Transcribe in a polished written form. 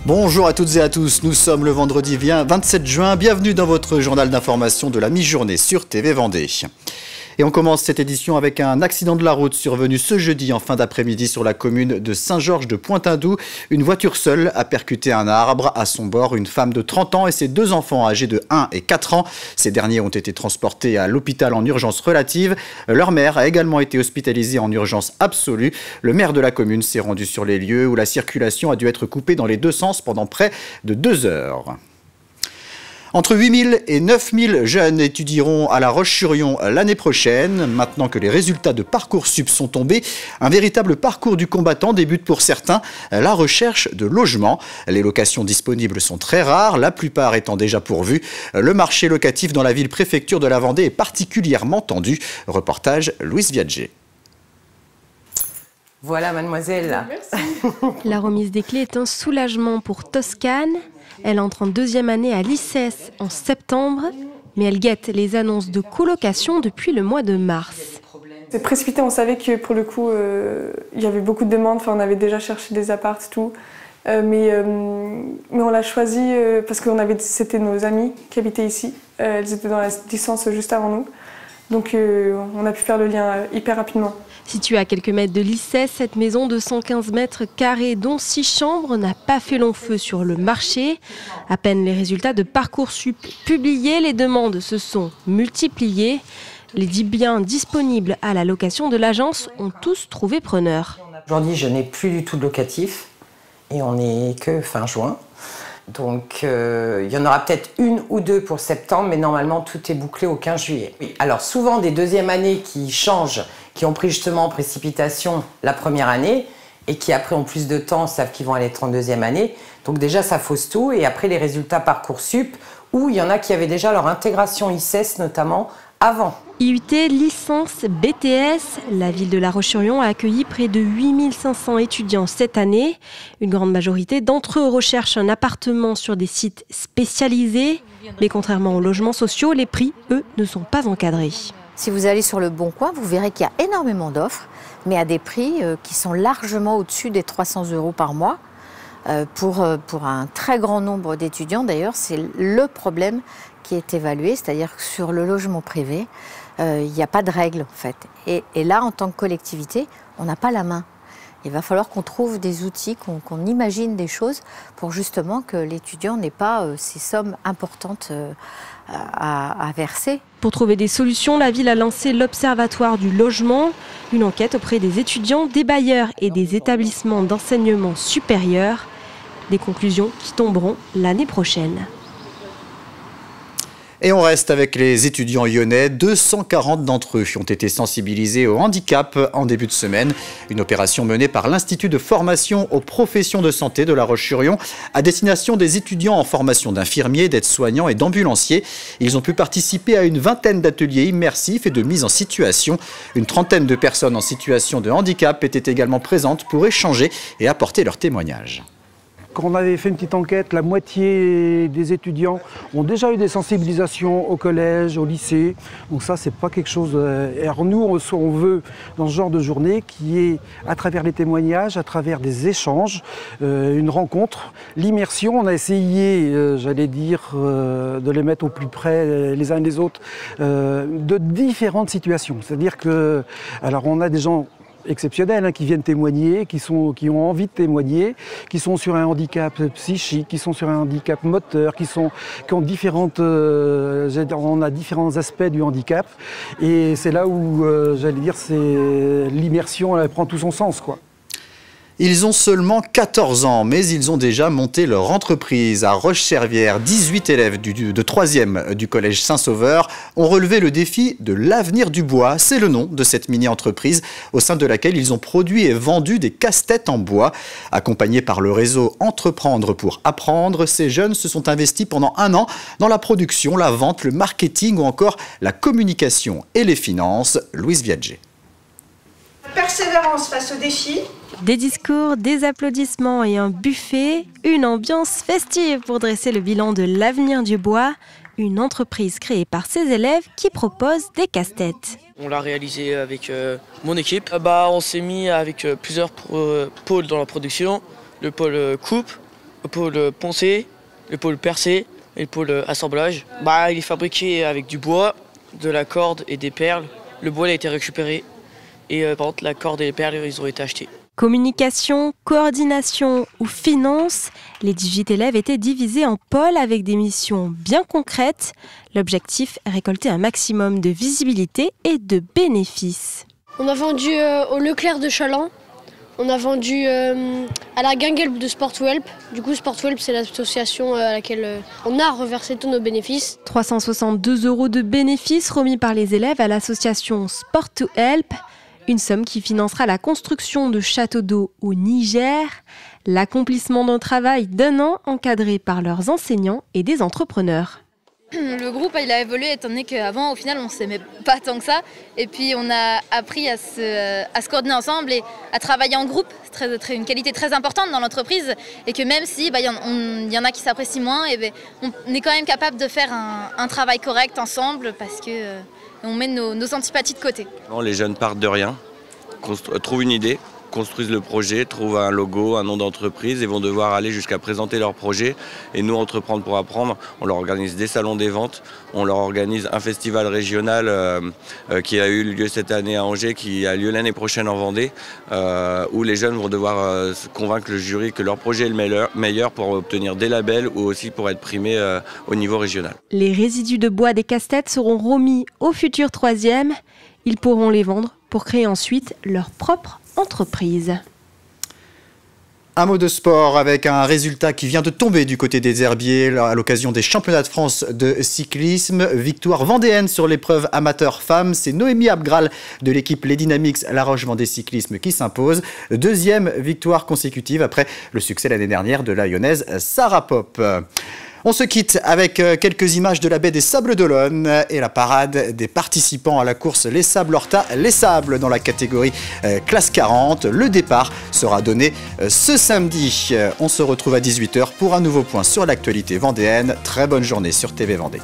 Bonjour à toutes et à tous, nous sommes le vendredi 27 juin, bienvenue dans votre journal d'information de la mi-journée sur TV Vendée. Et on commence cette édition avec un accident de la route survenu ce jeudi en fin d'après-midi sur la commune de Saint-Georges de Pointe-Indou. Une voiture seule a percuté un arbre. À son bord, une femme de 30 ans et ses deux enfants âgés de 1 et 4 ans. Ces derniers ont été transportés à l'hôpital en urgence relative. Leur mère a également été hospitalisée en urgence absolue. Le maire de la commune s'est rendu sur les lieux où la circulation a dû être coupée dans les deux sens pendant près de 2 heures. Entre 8 000 et 9 000 jeunes étudieront à La Roche-sur-Yon l'année prochaine. Maintenant que les résultats de Parcoursup sont tombés, un véritable parcours du combattant débute pour certains, la recherche de logement. Les locations disponibles sont très rares, la plupart étant déjà pourvues. Le marché locatif dans la ville-préfecture de la Vendée est particulièrement tendu. Reportage Louise Viadger. Voilà, mademoiselle. Merci. La remise des clés est un soulagement pour Toscane. Elle entre en deuxième année à l'ICES en septembre, mais elle guette les annonces de colocation depuis le mois de mars. C'est précipité, on savait que pour le coup, il y avait beaucoup de demandes. Enfin, on avait déjà cherché des apparts, tout. Mais on l'a choisi parce que c'était nos amies qui habitaient ici. Elles étaient dans la licence juste avant nous. Donc on a pu faire le lien hyper rapidement. Située à quelques mètres de l'ICES, cette maison de 115 mètres carrés, dont 6 chambres, n'a pas fait long feu sur le marché. À peine les résultats de Parcoursup publiés, les demandes se sont multipliées. Les 10 biens disponibles à la location de l'agence ont tous trouvé preneur. Aujourd'hui, je n'ai plus du tout de locatif et on n'est que fin juin. Donc, il y en aura peut-être une ou deux pour septembre, mais normalement, tout est bouclé au 15 juillet. Oui. Alors, souvent, des deuxièmes années qui changent, qui ont pris justement en précipitation la première année et qui, après, ont plus de temps, savent qu'ils vont aller être en deuxième année. Donc, déjà, ça fausse tout. Et après, les résultats Parcoursup, où il y en a qui avaient déjà leur intégration ICES, notamment, avant. IUT, licence, BTS, la ville de La Roche-sur-Yon a accueilli près de 8500 étudiants cette année. Une grande majorité d'entre eux recherchent un appartement sur des sites spécialisés. Mais contrairement aux logements sociaux, les prix, eux, ne sont pas encadrés. Si vous allez sur le Bon Coin, vous verrez qu'il y a énormément d'offres, mais à des prix qui sont largement au-dessus des 300 € par mois. Pour un très grand nombre d'étudiants, d'ailleurs, c'est le problème qui est évalué, c'est-à-dire que sur le logement privé, il n'y a pas de règles en fait. Et là, en tant que collectivité, on n'a pas la main. Il va falloir qu'on trouve des outils, qu'on imagine des choses pour justement que l'étudiant n'ait pas ces sommes importantes à verser. Pour trouver des solutions, la ville a lancé l'Observatoire du logement, une enquête auprès des étudiants, des bailleurs et des établissements d'enseignement supérieur. Des conclusions qui tomberont l'année prochaine. Et on reste avec les étudiants lyonnais. 240 d'entre eux ont été sensibilisés au handicap en début de semaine. Une opération menée par l'Institut de formation aux professions de santé de La Roche-sur-Yon à destination des étudiants en formation d'infirmiers, d'aides-soignants et d'ambulanciers. Ils ont pu participer à une vingtaine d'ateliers immersifs et de mise en situation. Une trentaine de personnes en situation de handicap étaient également présentes pour échanger et apporter leurs témoignages. Quand on avait fait une petite enquête, la moitié des étudiants ont déjà eu des sensibilisations au collège, au lycée. Donc ça, c'est pas quelque chose... Alors nous, on veut, dans ce genre de journée, qui est à travers les témoignages, à travers des échanges, une rencontre, l'immersion. On a essayé, j'allais dire, de les mettre au plus près les uns des autres, de différentes situations. C'est-à-dire que... Alors on a des gens exceptionnels qui viennent témoigner, qui ont envie de témoigner, qui sont sur un handicap psychique, qui sont sur un handicap moteur, qui ont différentes, on a différents aspects du handicap. Et c'est là où, j'allais dire, l'immersion, elle prend tout son sens, quoi. Ils ont seulement 14 ans, mais ils ont déjà monté leur entreprise. À Roche-Servière, 18 élèves de 3e du collège Saint-Sauveur ont relevé le défi de l'avenir du bois. C'est le nom de cette mini-entreprise au sein de laquelle ils ont produit et vendu des casse-têtes en bois. Accompagnés par le réseau Entreprendre pour apprendre, ces jeunes se sont investis pendant 1 an dans la production, la vente, le marketing ou encore la communication et les finances. Louise Viadger. Persévérance face au défi. Des discours, des applaudissements et un buffet, une ambiance festive pour dresser le bilan de l'avenir du bois, une entreprise créée par ses élèves qui propose des casse-têtes. On l'a réalisé avec mon équipe. On s'est mis avec plusieurs pôles dans la production, le pôle coupe, Le pôle poncé, le pôle percé et le pôle assemblage. Il est fabriqué avec du bois, de la corde et des perles. Le bois il a été récupéré et par contre la corde et les perles ils ont été achetés. Communication, coordination ou finance, les 18 élèves étaient divisés en pôles avec des missions bien concrètes. L'objectif est récolter un maximum de visibilité et de bénéfices. On a vendu au Leclerc de Chaland, on a vendu à la Guinguelp de Sport to Help. Du coup, Sport to Help, c'est l'association à laquelle on a reversé tous nos bénéfices. 362 € de bénéfices remis par les élèves à l'association Sport to Help. Une somme qui financera la construction de châteaux d'eau au Niger, l'accomplissement d'un travail d'1 an encadré par leurs enseignants et des entrepreneurs. Le groupe il a évolué étant donné qu'avant au final on ne s'aimait pas tant que ça et puis on a appris à se coordonner ensemble et à travailler en groupe. C'est une qualité très importante dans l'entreprise et que même si y en a qui s'apprécient moins, on est quand même capable de faire un travail correct ensemble parce que on met nos antipathies de côté. Les jeunes partent de rien, trouvent une idée, construisent le projet, trouvent un logo, un nom d'entreprise et vont devoir aller jusqu'à présenter leur projet. Et nous, Entreprendre pour apprendre, on leur organise des salons des ventes, on leur organise un festival régional qui a eu lieu cette année à Angers, qui a lieu l'année prochaine en Vendée, où les jeunes vont devoir convaincre le jury que leur projet est le meilleur pour obtenir des labels ou aussi pour être primés au niveau régional. Les résidus de bois des casse-têtes seront remis aux futurs 3e. Ils pourront les vendre pour créer ensuite leur propre entreprise. Un mot de sport avec un résultat qui vient de tomber du côté des herbiers à l'occasion des championnats de France de cyclisme. Victoire vendéenne sur l'épreuve amateur femmes. C'est Noémie Abgral de l'équipe Les Dynamics La Roche-Vendée Cyclisme qui s'impose. 2e victoire consécutive après le succès l'année dernière de la Lyonnaise Sarah Pop. On se quitte avec quelques images de la baie des Sables d'Olonne et la parade des participants à la course Les Sables Horta, Les Sables dans la catégorie classe 40. Le départ sera donné ce samedi. On se retrouve à 18 h pour un nouveau point sur l'actualité vendéenne. Très bonne journée sur TV Vendée.